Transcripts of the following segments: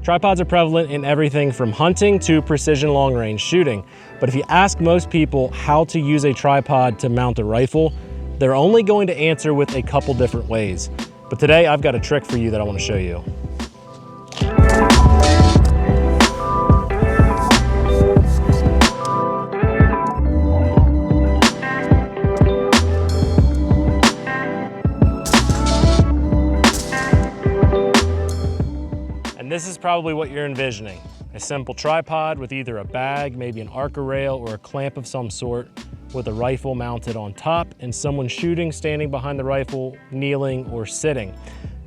Tripods are prevalent in everything from hunting to precision long-range shooting. But if you ask most people how to use a tripod to mount a rifle, they're only going to answer with a couple different ways. But today I've got a trick for you that I want to show you. This is probably what you're envisioning. A simple tripod with either a bag, maybe an Arca rail, or a clamp of some sort with a rifle mounted on top and someone shooting, standing behind the rifle, kneeling, or sitting.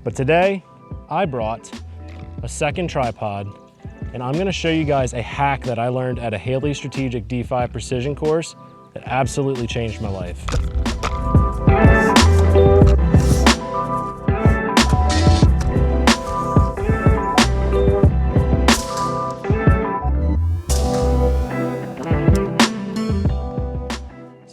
But today, I brought a second tripod and I'm gonna show you guys a hack that I learned at a Haley Strategic D5 Precision course that absolutely changed my life.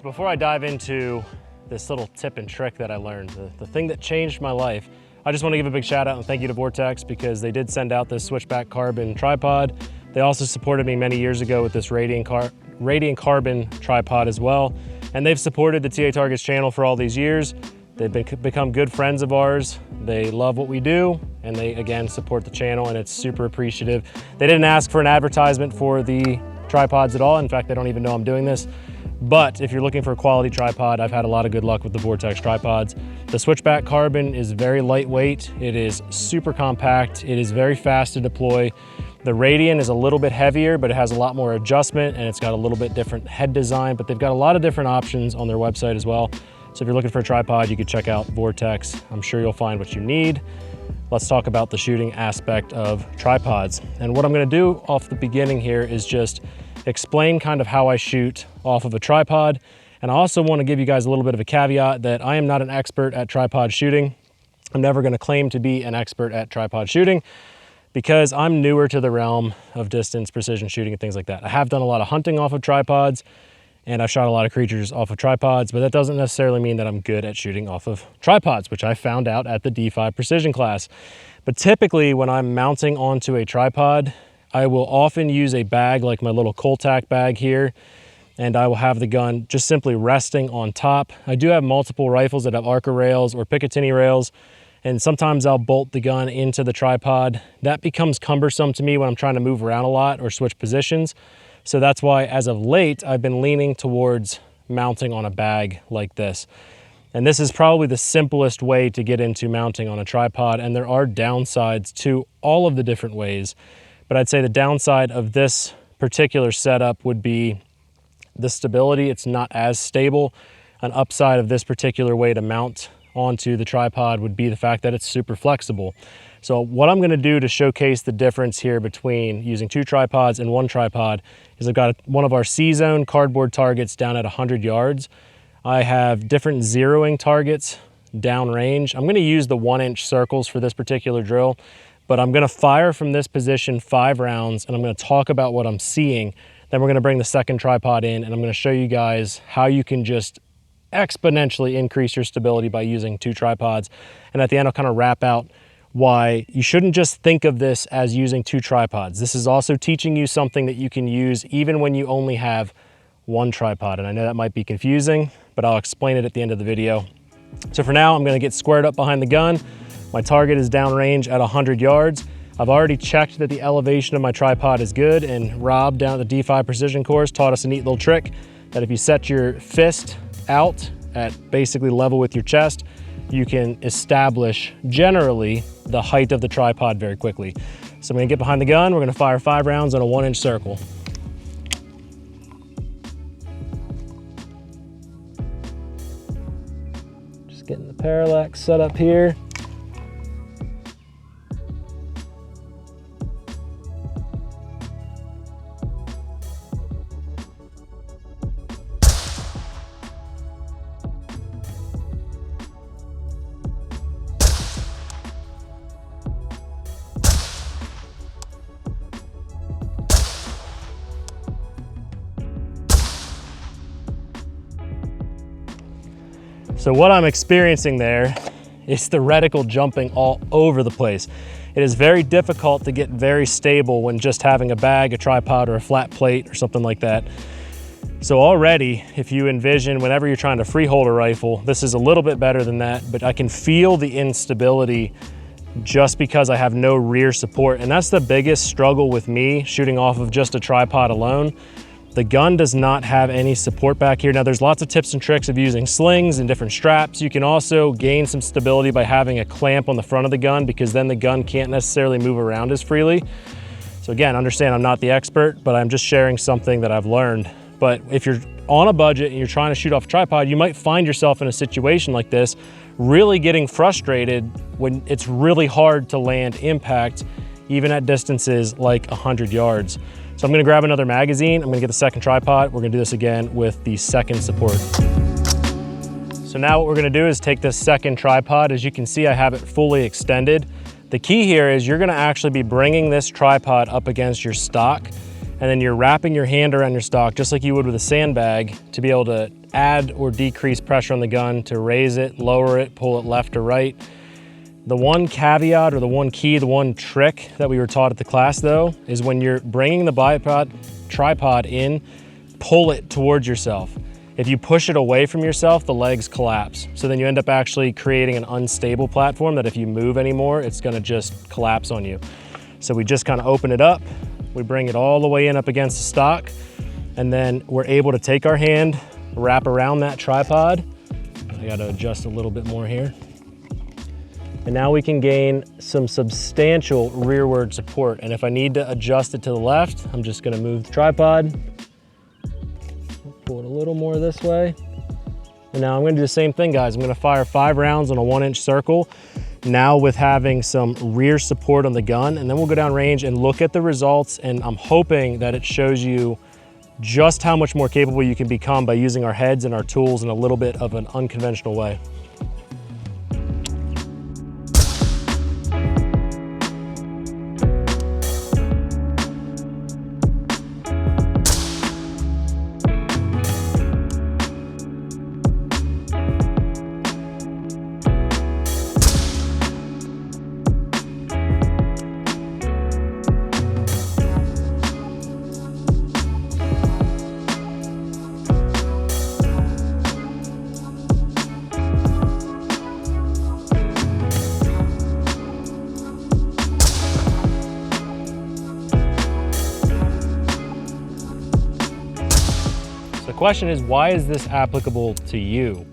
Before I dive into this little tip and trick that I learned, the thing that changed my life, I just want to give a big shout out and thank you to Vortex because they did send out this switchback carbon tripod. They also supported me many years ago with this radiant carbon tripod as well. And they've supported the TA Targets channel for all these years. They've become good friends of ours. They love what we do and they again support the channel and it's super appreciative. They didn't ask for an advertisement for the tripods at all. In fact, they don't even know I'm doing this. But if you're looking for a quality tripod, I've had a lot of good luck with the Vortex tripods. The switchback carbon is very lightweight. It is super compact. It is very fast to deploy. The Radiant is a little bit heavier, but it has a lot more adjustment and it's got a little bit different head design, but they've got a lot of different options on their website as well. So if you're looking for a tripod, you could check out Vortex. I'm sure you'll find what you need. Let's talk about the shooting aspect of tripods. And what I'm gonna do off the beginning here is just explain kind of how I shoot off of a tripod. And I also want to give you guys a little bit of a caveat that I am not an expert at tripod shooting. I'm never going to claim to be an expert at tripod shooting because I'm newer to the realm of distance precision shooting and things like that. I have done a lot of hunting off of tripods and I've shot a lot of creatures off of tripods, but that doesn't necessarily mean that I'm good at shooting off of tripods, which I found out at the D5 Precision class. But typically when I'm mounting onto a tripod, I will often use a bag like my little Coltac bag here, and I will have the gun just simply resting on top. I do have multiple rifles that have Arca rails or Picatinny rails, and sometimes I'll bolt the gun into the tripod. That becomes cumbersome to me when I'm trying to move around a lot or switch positions. So that's why, as of late, I've been leaning towards mounting on a bag like this. And this is probably the simplest way to get into mounting on a tripod, and there are downsides to all of the different ways. But I'd say the downside of this particular setup would be the stability. It's not as stable. An upside of this particular way to mount onto the tripod would be the fact that it's super flexible. So what I'm gonna do to showcase the difference here between using two tripods and one tripod is I've got one of our C-zone cardboard targets down at 100 yards. I have different zeroing targets downrange. I'm gonna use the 1-inch circles for this particular drill, but I'm gonna fire from this position 5 rounds and I'm gonna talk about what I'm seeing. Then we're gonna bring the second tripod in and I'm gonna show you guys how you can just exponentially increase your stability by using two tripods. And at the end, I'll kind of wrap out why you shouldn't just think of this as using two tripods. This is also teaching you something that you can use even when you only have one tripod. And I know that might be confusing, but I'll explain it at the end of the video. So for now, I'm gonna get squared up behind the gun. My target is downrange at 100 yards. I've already checked that the elevation of my tripod is good, and Rob down at the D5 Precision course taught us a neat little trick that if you set your fist out at basically level with your chest, you can establish generally the height of the tripod very quickly. So I'm gonna get behind the gun, we're gonna fire 5 rounds on a 1-inch circle. Just getting the parallax set up here. So what I'm experiencing there is the reticle jumping all over the place. It is very difficult to get very stable when just having a bag, a tripod, or a flat plate or something like that. So already, if you envision whenever you're trying to freehold a rifle, this is a little bit better than that, but I can feel the instability just because I have no rear support. And that's the biggest struggle with me shooting off of just a tripod alone. The gun does not have any support back here. Now there's lots of tips and tricks of using slings and different straps. You can also gain some stability by having a clamp on the front of the gun, because then the gun can't necessarily move around as freely. So again, understand I'm not the expert, but I'm just sharing something that I've learned. But if you're on a budget and you're trying to shoot off a tripod, you might find yourself in a situation like this, really getting frustrated when it's really hard to land impact, even at distances like 100 yards. So I'm gonna grab another magazine, I'm gonna get the second tripod, we're gonna do this again with the second support. So now what we're gonna do is take this second tripod. As you can see, I have it fully extended. The key here is you're gonna actually be bringing this tripod up against your stock, and then you're wrapping your hand around your stock just like you would with a sandbag to be able to add or decrease pressure on the gun, to raise it, lower it, pull it left or right. The one caveat, or the one key, the one trick that we were taught at the class though, is when you're bringing the tripod in, pull it towards yourself. If you push it away from yourself, the legs collapse. So then you end up actually creating an unstable platform that if you move anymore, it's gonna just collapse on you. So we just kind of open it up, we bring it all the way in up against the stock, and then we're able to take our hand, wrap around that tripod. I gotta adjust a little bit more here. And now we can gain some substantial rearward support. And if I need to adjust it to the left, I'm just gonna move the tripod, pull it a little more this way. And now I'm gonna do the same thing, guys. I'm gonna fire 5 rounds on a 1-inch circle, now with having some rear support on the gun, and then we'll go down range and look at the results. And I'm hoping that it shows you just how much more capable you can become by using our heads and our tools in a little bit of an unconventional way. The question is, why is this applicable to you?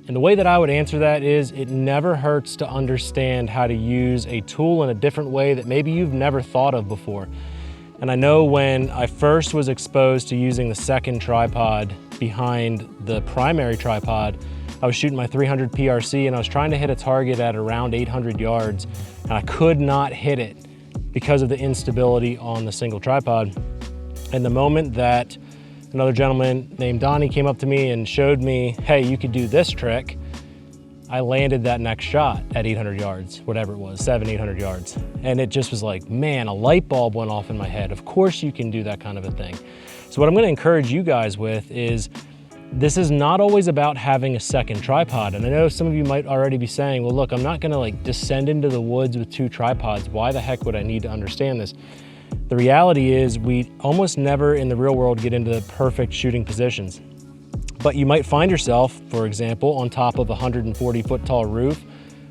And the way that I would answer that is, it never hurts to understand how to use a tool in a different way that maybe you've never thought of before. And I know when I first was exposed to using the second tripod behind the primary tripod, I was shooting my 300 PRC and I was trying to hit a target at around 800 yards, and I could not hit it because of the instability on the single tripod. And the moment that another gentleman named Donnie came up to me and showed me, hey, you could do this trick, I landed that next shot at 800 yards, whatever it was, 700-800 yards. And it just was like, man, a light bulb went off in my head. Of course you can do that kind of a thing. So what I'm gonna encourage you guys with is, this is not always about having a second tripod. And I know some of you might already be saying, well, look, I'm not gonna like descend into the woods with 2 tripods. Why the heck would I need to understand this? The reality is, we almost never in the real world get into the perfect shooting positions. But you might find yourself, for example, on top of a 140-foot tall roof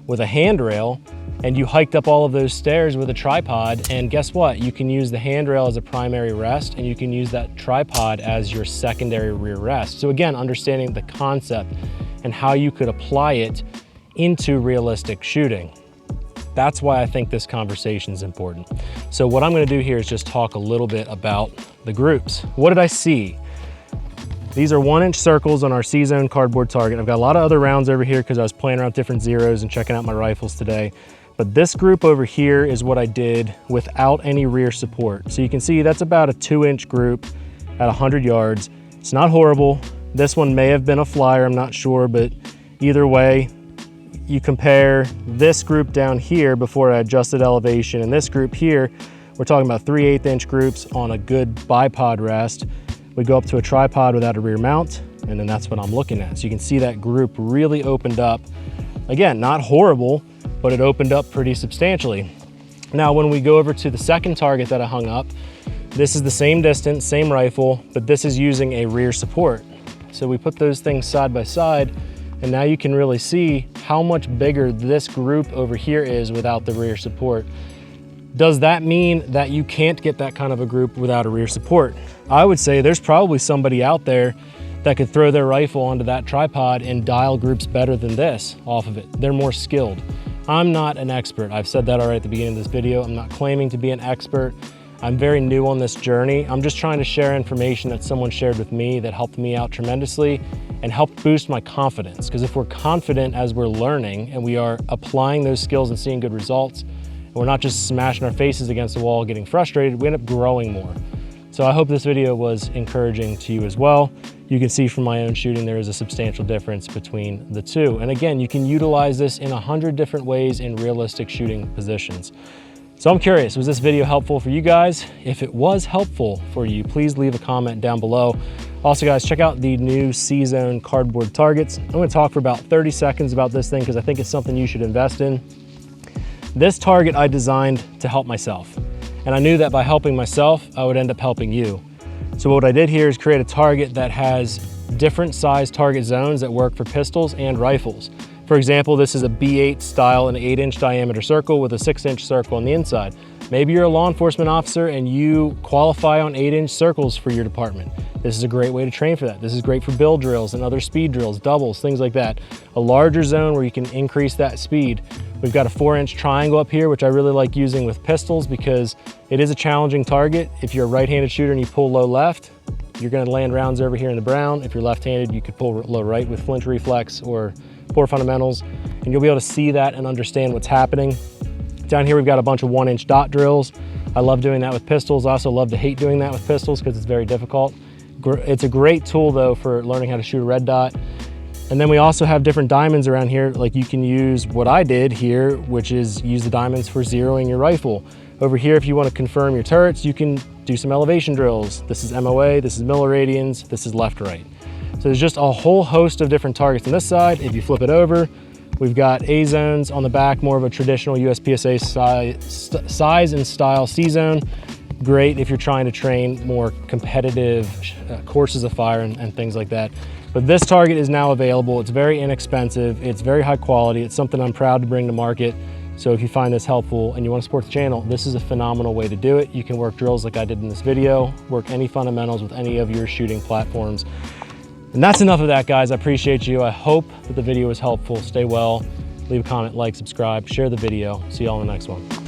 with a handrail, and you hiked up all of those stairs with a tripod, and guess what? You can use the handrail as a primary rest, and you can use that tripod as your secondary rear rest. So again, understanding the concept and how you could apply it into realistic shooting. That's why I think this conversation is important. So what I'm gonna do here is just talk a little bit about the groups. What did I see? These are 1-inch circles on our C-Zone cardboard target. I've got a lot of other rounds over here because I was playing around with different zeros and checking out my rifles today. But this group over here is what I did without any rear support. So you can see that's about a 2-inch group at 100 yards. It's not horrible. This one may have been a flyer, I'm not sure, but either way, you compare this group down here before I adjusted elevation and this group here, we're talking about 3/8 inch groups on a good bipod rest. We go up to a tripod without a rear mount, and then that's what I'm looking at. So you can see that group really opened up. Again, not horrible, but it opened up pretty substantially. Now, when we go over to the second target that I hung up, this is the same distance, same rifle, but this is using a rear support. So we put those things side by side, and now you can really see how much bigger this group over here is without the rear support. Does that mean that you can't get that kind of a group without a rear support? I would say there's probably somebody out there that could throw their rifle onto that tripod and dial groups better than this off of it. They're more skilled. I'm not an expert. I've said that already at the beginning of this video. I'm not claiming to be an expert. I'm very new on this journey. I'm just trying to share information that someone shared with me that helped me out tremendously and helped boost my confidence. Because if we're confident as we're learning and we are applying those skills and seeing good results, and we're not just smashing our faces against the wall getting frustrated, we end up growing more. So I hope this video was encouraging to you as well. You can see from my own shooting there is a substantial difference between the two. And again, you can utilize this in 100 different ways in realistic shooting positions. So I'm curious, was this video helpful for you guys? If it was helpful for you, please leave a comment down below. Also guys, check out the new C-Zone cardboard targets. I'm gonna talk for about 30 seconds about this thing because I think it's something you should invest in. This target I designed to help myself. And I knew that by helping myself, I would end up helping you. So what I did here is create a target that has different size target zones that work for pistols and rifles. For example, this is a B8 style, an 8-inch diameter circle with a 6-inch circle on the inside. Maybe you're a law enforcement officer and you qualify on 8-inch circles for your department. This is a great way to train for that. This is great for build drills and other speed drills, doubles, things like that. A larger zone where you can increase that speed. We've got a 4-inch triangle up here, which I really like using with pistols because it is a challenging target. If you're a right-handed shooter and you pull low left, you're gonna land rounds over here in the brown. If you're left-handed, you could pull low right with flinch reflex or poor fundamentals, and you'll be able to see that and understand what's happening. Down here, we've got a bunch of 1-inch dot drills. I love doing that with pistols. I also love to hate doing that with pistols because it's very difficult. It's a great tool though for learning how to shoot a red dot. And then we also have different diamonds around here. Like you can use what I did here, which is use the diamonds for zeroing your rifle. Over here, if you want to confirm your turrets, you can do some elevation drills. This is MOA, this is milliradians, this is left-right. So there's just a whole host of different targets on this side. If you flip it over, we've got A zones on the back, more of a traditional USPSA size and style C zone. Great if you're trying to train more competitive courses of fire and things like that. But this target is now available. It's very inexpensive. It's very high quality. It's something I'm proud to bring to market. So if you find this helpful and you want to support the channel, this is a phenomenal way to do it. You can work drills like I did in this video, work any fundamentals with any of your shooting platforms. And that's enough of that, guys. I appreciate you. I hope that the video was helpful. Stay well, leave a comment, like, subscribe, share the video. See y'all in the next one.